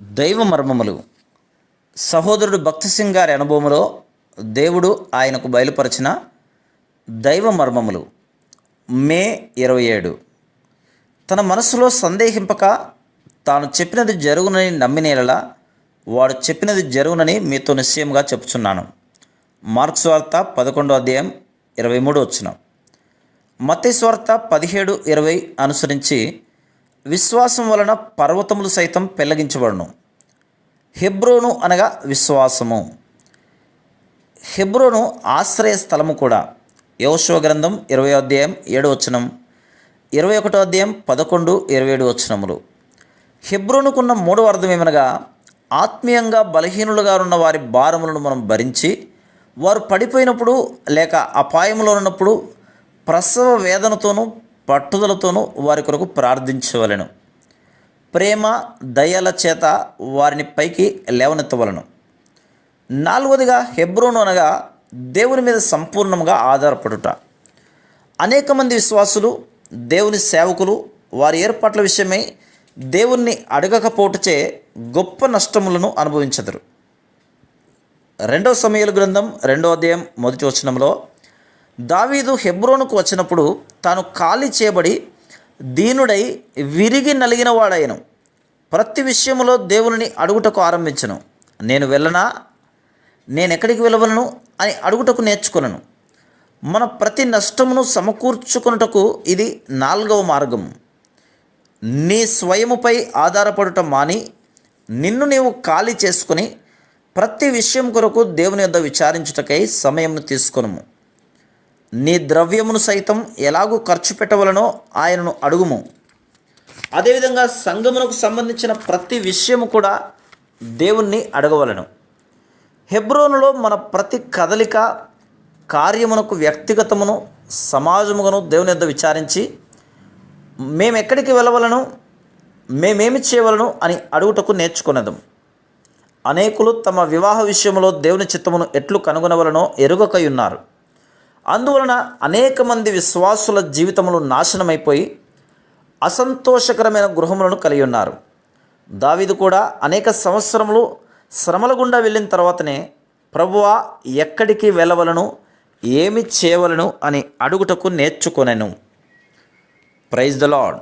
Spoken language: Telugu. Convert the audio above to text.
దైవ మర్మములు. సహోదరుడు భక్తి సింగ్ గారి అనుభవంలో దేవుడు ఆయనకు బయలుపరిచిన దైవ మర్మములు. మే 27. తన మనసులో సందేహింపక తాను చెప్పినది జరుగునని నమ్మినేలా వాడు చెప్పినది జరుగునని మీతో నిశ్చయంగా చెప్పుచున్నాను. మార్క్స్ వార్త 11:23. మత్తయి వార్త 17:20 అనుసరించి విశ్వాసం వలన పర్వతములు సైతం పెళ్లగించబడును. హెబ్రోను అనగా విశ్వాసము. హెబ్రోను ఆశ్రయ స్థలము కూడా. యెహోషువ గ్రంథం 20:7, 21 11-27. హెబ్రోనుకున్న మూడవ అర్థం ఏమనగా, ఆత్మీయంగా బలహీనులుగా ఉన్న వారి భారములను మనం భరించి, వారు పడిపోయినప్పుడు లేక అపాయంలో ఉన్నప్పుడు ప్రసవ వేదనతోనూ పట్టుదలతోనూ వారి కొరకు ప్రార్థించవలెను. ప్రేమ దయల చేత వారిని పైకి లేవనెత్తవలను. 4వదిగా హెబ్రోను అనగా దేవుని మీద సంపూర్ణంగా ఆధారపడుట. అనేక మంది విశ్వాసులు, దేవుని సేవకులు వారి ఏర్పాట్ల విషయమై దేవుణ్ణి అడగకపోవటచే గొప్ప నష్టములను అనుభవించెదరు. 2 సమూయేలు గ్రంథం 2:1 దావీదు హెబ్రోనుకు వచ్చినప్పుడు తాను ఖాళీ చేయబడి దీనుడై విరిగి నలిగిన వాడైను. ప్రతి విషయంలో దేవుని అడుగుటకు ఆరంభించను. నేను వెళ్ళనా, నేనెక్కడికి వెళ్ళవలను అని అడుగుటకు నేర్చుకొనను. మన ప్రతి నష్టమును సమకూర్చుకొనుటకు ఇది 4వ మార్గం. నీ స్వయముపై ఆధారపడుట మాని నిన్ను నీవు ఖాళీ చేసుకుని ప్రతి విషయం కొరకు దేవుని యొద్ద విచారించుటకై సమయంను తీసుకొనుము. నీ ద్రవ్యమును సైతం ఎలాగూ ఖర్చు పెట్టవలనో ఆయనను అడుగుము. అదేవిధంగా సంఘమునకు సంబంధించిన ప్రతి విషయము కూడా దేవుణ్ణి అడగవలను. హెబ్రోనులో మన ప్రతి కదలిక కార్యమునకు వ్యక్తిగతమును సమాజమును దేవుని యొద్ద విచారించి మేమెక్కడికి వెళ్ళవలను, మేమేమి చేయవలను అని అడుగుటకు నేర్చుకునేదం. అనేకులు తమ వివాహ విషయంలో దేవుని చిత్తమును ఎట్లు కనుగొనవలనో ఎరుగకై ఉన్నారు. అందువలన అనేక మంది విశ్వాసుల జీవితములు నాశనమైపోయి అసంతోషకరమైన గృహములను కలిగి ఉన్నారు. దావీదు కూడా అనేక సంవత్సరములు శ్రమల గుండా వెళ్ళిన తర్వాతనే ప్రభువా ఎక్కడికి వెళ్ళవలను, ఏమి చేయవలను అని అడుగుటకు నేర్చుకొనెను. Praise the lord.